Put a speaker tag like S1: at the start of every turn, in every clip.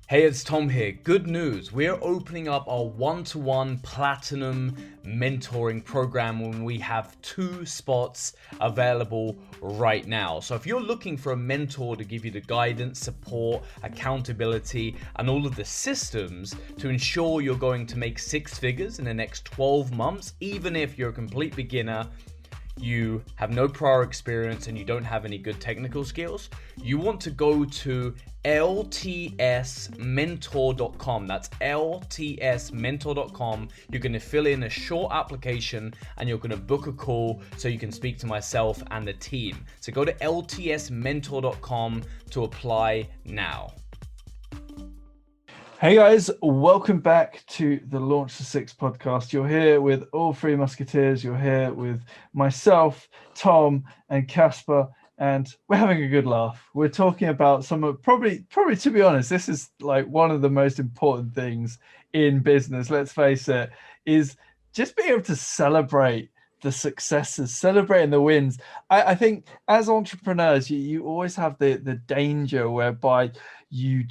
S1: Hey, it's Tom here. Good news. We're opening up our one-to-one platinum mentoring program when we have 2 spots available right now. So if you're looking for a mentor to give you the guidance, support, accountability, and all of the systems to ensure you're going to make 6 figures in the next 12 months, even if you're a complete beginner, you have no prior experience and you don't have any good technical skills, you want to go to ltsmentor.com. That's ltsmentor.com. You're going to fill in a short application and you're going to book a call so you can speak to myself and the team. So go to ltsmentor.com to apply now.
S2: Hey guys, welcome back to the Launch to Six podcast. You're here with all three musketeers. You're here with myself, Tom, and Casper, and we're having a good laugh. We're talking about some of probably to be honest, this is like one of the most important things in business. Let's face it, is just being able to celebrate the successes, celebrating the wins. I think as entrepreneurs, you always have the danger whereby you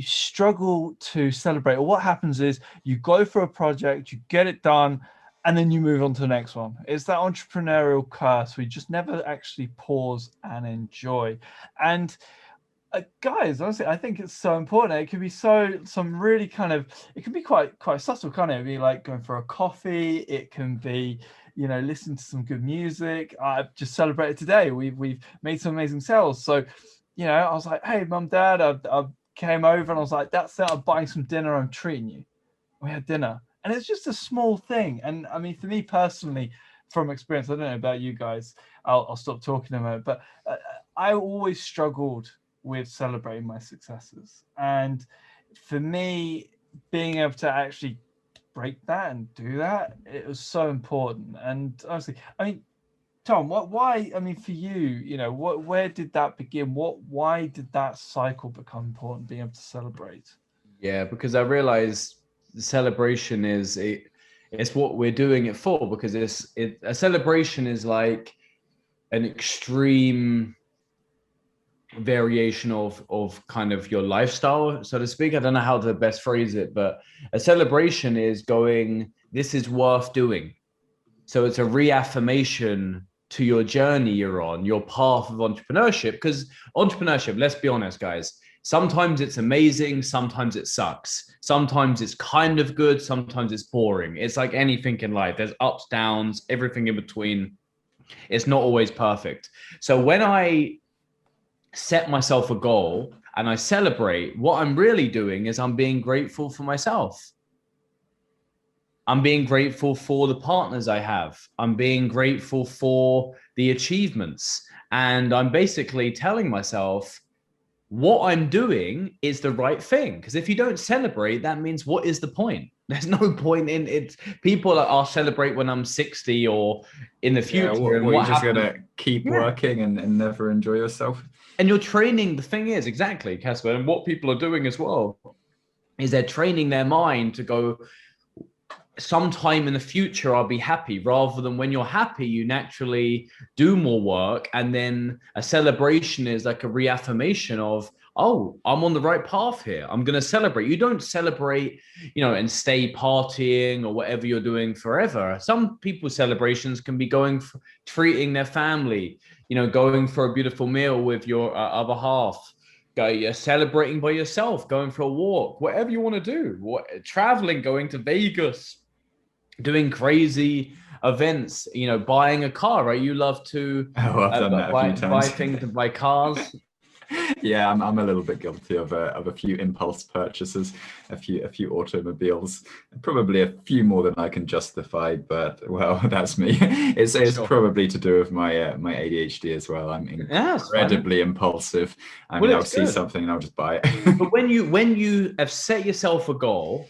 S2: struggle to celebrate. Or what happens is you go for a project, you get it done, and then you move on to the next one. It's that entrepreneurial curse. We just never actually pause and enjoy. And guys, honestly, I think it's so important. It can be some really kind of, it can be quite subtle, can't it? It'd be like going for a coffee. It can be, listening to some good music. I've just celebrated today. We've made some amazing sales. So, I was like, hey, mum, dad, I've came over and I was like, that's it, I'm buying some dinner, I'm treating you. We had dinner. And it's just a small thing. And I mean, for me personally, from experience, I don't know about you guys, I'll stop talking about it, but I always struggled with celebrating my successes. And for me, being able to actually break that and do that, it was so important. And honestly, I mean, Tom, why? I mean, for you, where did that begin? Why did that cycle become important? Being able to celebrate.
S3: Yeah, because I realized the celebration it's what we're doing it for. Because a celebration is like an extreme variation of kind of your lifestyle, so to speak. I don't know how to best phrase it, but a celebration is going, this is worth doing. So it's a reaffirmation to your journey you're on, your path of entrepreneurship. Because entrepreneurship, let's be honest, guys, sometimes it's amazing, sometimes it sucks. Sometimes it's kind of good, sometimes it's boring. It's like anything in life. There's ups, downs, everything in between. It's not always perfect. So when I set myself a goal and I celebrate, what I'm really doing is I'm being grateful for myself. I'm being grateful for the partners I have. I'm being grateful for the achievements. And I'm basically telling myself what I'm doing is the right thing. Because if you don't celebrate, that means what is the point? There's no point in it. People are celebrate when I'm 60 or in the future.
S4: Yeah, what you're just going to keep working and never enjoy yourself.
S3: And you're training, the thing is, exactly, Casper, and what people are doing as well, is they're training their mind to go, sometime in the future I'll be happy, rather than when you're happy you naturally do more work, and then a celebration is like a reaffirmation of, oh, I'm on the right path here, I'm going to celebrate. You don't celebrate, and stay partying or whatever you're doing forever. Some people's celebrations can be treating their family, going for a beautiful meal with your other half, celebrating by yourself, going for a walk, whatever you want to do, traveling, going to Vegas, doing crazy events, buying a car, right? You love to buy things and buy cars.
S4: Yeah, I'm a little bit guilty of a few impulse purchases, a few automobiles, probably a few more than I can justify, but well, that's me. It's sure. Probably to do with my ADHD as well. I'm incredibly impulsive. I mean, I'll see something and I'll just buy it.
S3: But when you have set yourself a goal,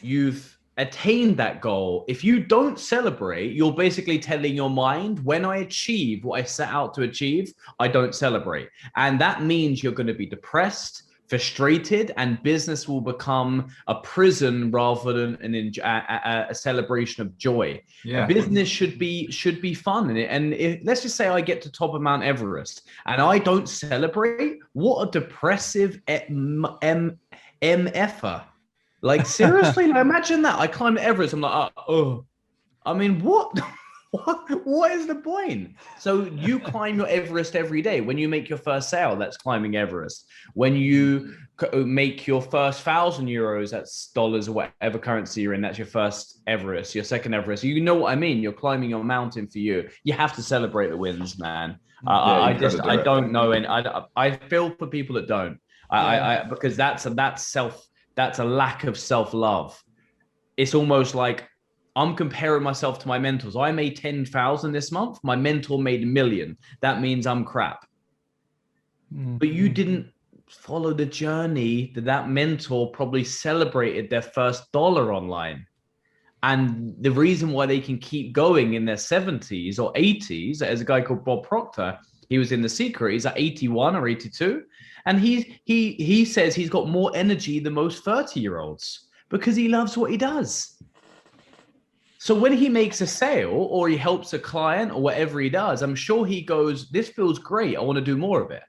S3: you've attain that goal. If you don't celebrate, you're basically telling your mind, when I achieve what I set out to achieve, I don't celebrate. And that means you're going to be depressed frustrated, and business will become a prison rather than a celebration of joy.
S4: Yeah.
S3: Business should be fun. And let's just say I get to top of Mount Everest and I don't celebrate. What a depressive MFer. Like, seriously, like, imagine that. I climbed Everest. I'm like, oh, I mean, what? What is the point? So you climb your Everest every day. When you make your first sale, that's climbing Everest. When you make your first €1,000, that's dollars or whatever currency you're in, that's your first Everest, your second Everest. You know what I mean? You're climbing your mountain for you. You have to celebrate the wins, man. I don't know, and I feel for people that don't. Because that's a lack of self-love. It's almost like I'm comparing myself to my mentors. I made 10,000 this month. My mentor made 1 million. That means I'm crap. But you didn't follow the journey that mentor probably celebrated their first dollar online. And the reason why they can keep going in their 70s or 80s, there's a guy called Bob Proctor. He was in The Secret. He's at 81 or 82. And he says he's got more energy than most 30-year-olds because he loves what he does. So when he makes a sale or he helps a client or whatever he does, I'm sure he goes, this feels great. I want to do more of it.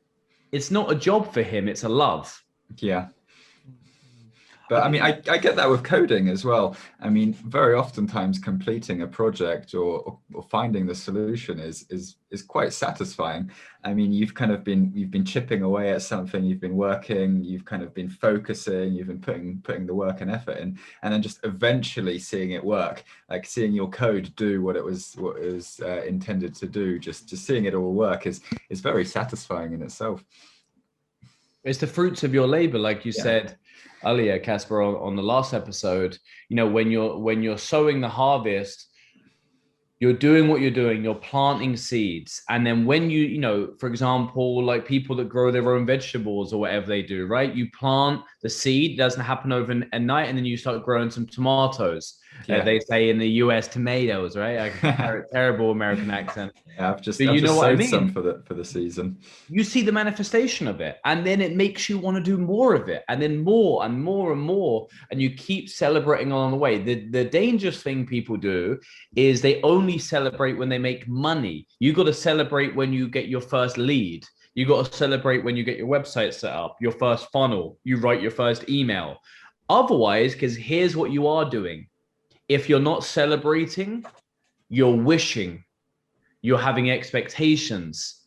S3: It's not a job for him. It's a love.
S4: Yeah. But I mean, I get that with coding as well. I mean, very oftentimes completing a project or finding the solution is quite satisfying. I mean, you've been chipping away at something, you've been working, you've kind of been focusing, you've been putting the work and effort in, and then just eventually seeing it work, like seeing your code do what it was intended to do. Just seeing it all work is very satisfying in itself.
S3: It's the fruits of your labor, like you said earlier, Casper, on the last episode. You know, when you're sowing the harvest, you're doing what you're doing, you're planting seeds. And then when you know, for example, like people that grow their own vegetables or whatever they do, right? You plant the seed, it doesn't happen overnight, and then you start growing some tomatoes. They say in the US, tomatoes, right? Terrible American accent.
S4: Yeah, I've just sowed some for the season.
S3: You see the manifestation of it, and then it makes you want to do more of it, and then more and more and more, and you keep celebrating along the way. The dangerous thing people do is they only celebrate when they make money. You got to celebrate when you get your first lead. You got to celebrate when you get your website set up, your first funnel, you write your first email. Otherwise, because here's what you are doing. If you're not celebrating, you're wishing, you're having expectations,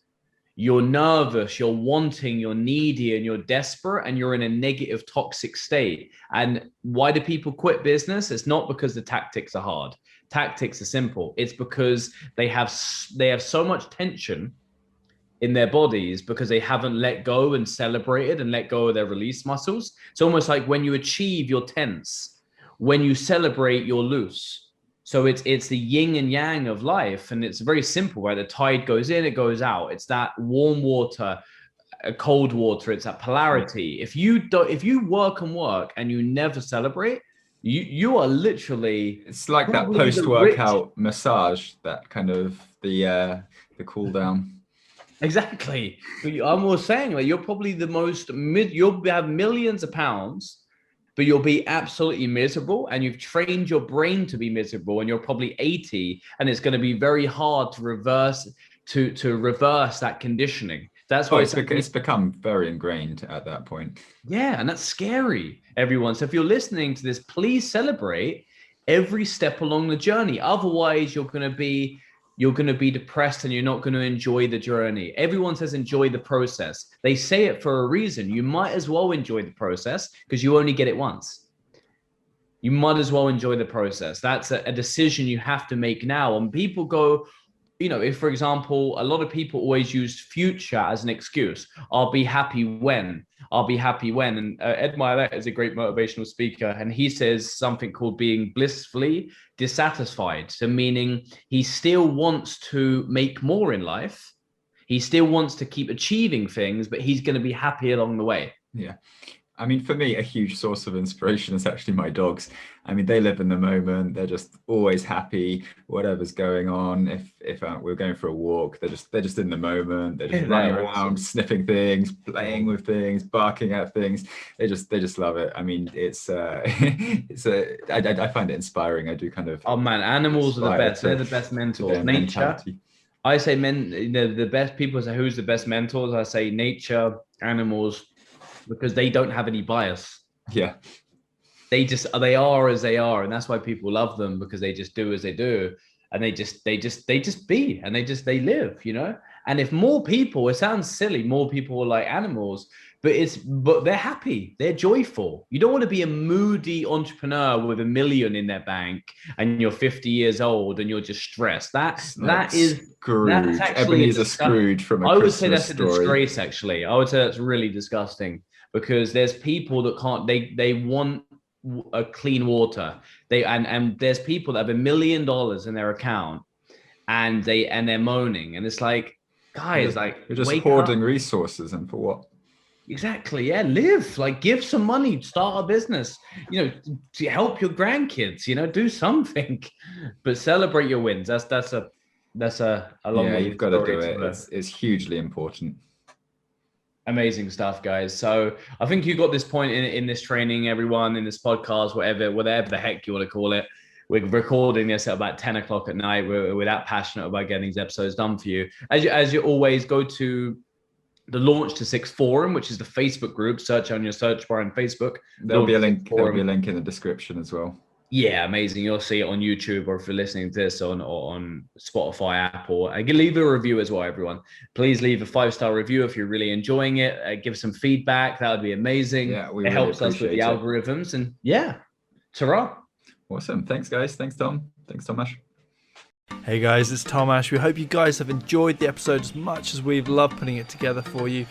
S3: you're nervous, you're wanting, you're needy, and you're desperate, and you're in a negative, toxic state. And why do people quit business? It's not because the tactics are hard. Tactics are simple. It's because they have so much tension in their bodies because they haven't let go and celebrated and let go of their release muscles. It's almost like when you achieve, you're tense. When you celebrate, you're loose. So it's the yin and yang of life, and it's very simple, right? The tide goes in, it goes out. It's that warm water, cold water. It's that polarity. If you work and you never celebrate, you are literally.
S4: It's like that post-workout massage, that kind of the cool down.
S3: Exactly. I'm always saying, like, you're probably you'll have millions of pounds, but you'll be absolutely miserable, and you've trained your brain to be miserable, and you're probably 80, and it's going to be very hard to reverse that conditioning. That's why
S4: it's become very ingrained at that point.
S3: Yeah, and that's scary, everyone. So if you're listening to this, please celebrate every step along the journey. Otherwise, you're going to be depressed and you're not going to enjoy the journey. Everyone says enjoy the process. They say it for a reason. You might as well enjoy the process because you only get it once. You might as well enjoy the process. That's a decision you have to make now. And people go, you know, if, for example, a lot of people always use future as an excuse. I'll be happy when. And Ed Mylett is a great motivational speaker, and he says something called being blissfully dissatisfied. So meaning he still wants to make more in life. He still wants to keep achieving things, but he's going to be happy along the way.
S4: Yeah. I mean, for me, a huge source of inspiration is actually my dogs. I mean, they live in the moment. They're just always happy, whatever's going on. If we're going for a walk, they're just in the moment. They're just
S3: Isn't
S4: running
S3: that
S4: around,
S3: awesome?
S4: sniffing things, playing with things, barking at things. They just love it. I mean, it's I find it inspiring. I do kind of
S3: Oh man, animals are the
S4: aspire
S3: best. They're
S4: to
S3: the best
S4: their
S3: mentors. Nature.
S4: mentality.
S3: I say the best people say who's the best mentors. I say nature, animals, because they don't have any bias.
S4: Yeah.
S3: They are as they are, and that's why people love them, because they just do as they do, and they just be, and they live, you know. And if more people, it sounds silly, more people are like animals, but they're happy, they're joyful. You don't want to be a moody entrepreneur with $1 million in their bank and you're 50 years old and you're just stressed. That's
S4: Scrooge.
S3: actually
S4: Ebenezer Scrooge from a
S3: I would
S4: Christmas
S3: say that's a
S4: Story.
S3: disgrace. Actually, I would say that's really disgusting, because there's people that can't. They want a clean water. And there's people that have $1 million in their account, and they're moaning, and it's like, guys, like,
S4: You're just
S3: wake
S4: hoarding
S3: up.
S4: resources, and for what?
S3: Exactly. Yeah. Live, like, give some money, start a business, you know, to help your grandkids, you know, do something, but celebrate your wins. That's a long
S4: Yeah,
S3: way
S4: you've got to do
S3: story
S4: it. It's hugely important.
S3: Amazing stuff, guys. So I think you got this point in this training, everyone, in this podcast, whatever the heck you want to call it. We're recording this at about 10 o'clock at night. We're that passionate about getting these episodes done for you. As you always go to the Launch to Six forum, which is the Facebook group. Search on your search bar on Facebook.
S4: There'll be a
S3: Launch to
S4: link.
S3: Six
S4: There'll
S3: forum.
S4: be a link in the description as well.
S3: Yeah, amazing. You'll see it on YouTube, or if you're listening to this on Spotify, Apple. I can leave a review as well, everyone. Please leave a 5-star review if you're really enjoying it. Give some feedback. That would be amazing.
S4: Yeah, we
S3: it
S4: really
S3: helps us with the
S4: appreciate it.
S3: algorithms. And yeah, ta-ra.
S4: Awesome. Thanks, guys. Thanks, Tom. Thanks, Tomasz.
S2: Hey guys, it's Tomasz. We hope you guys have enjoyed the episode as much as we've loved putting it together for you.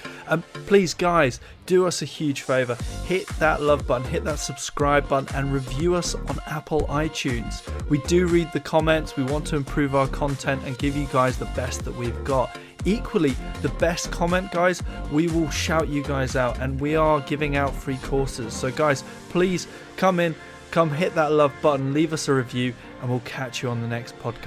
S2: Please guys, do us a huge favour. Hit that love button, hit that subscribe button, and review us on Apple iTunes. We do read the comments. We want to improve our content and give you guys the best that we've got. Equally, the best comment, guys, we will shout you guys out, and we are giving out free courses. So guys, please come hit that love button, leave us a review, and we'll catch you on the next podcast.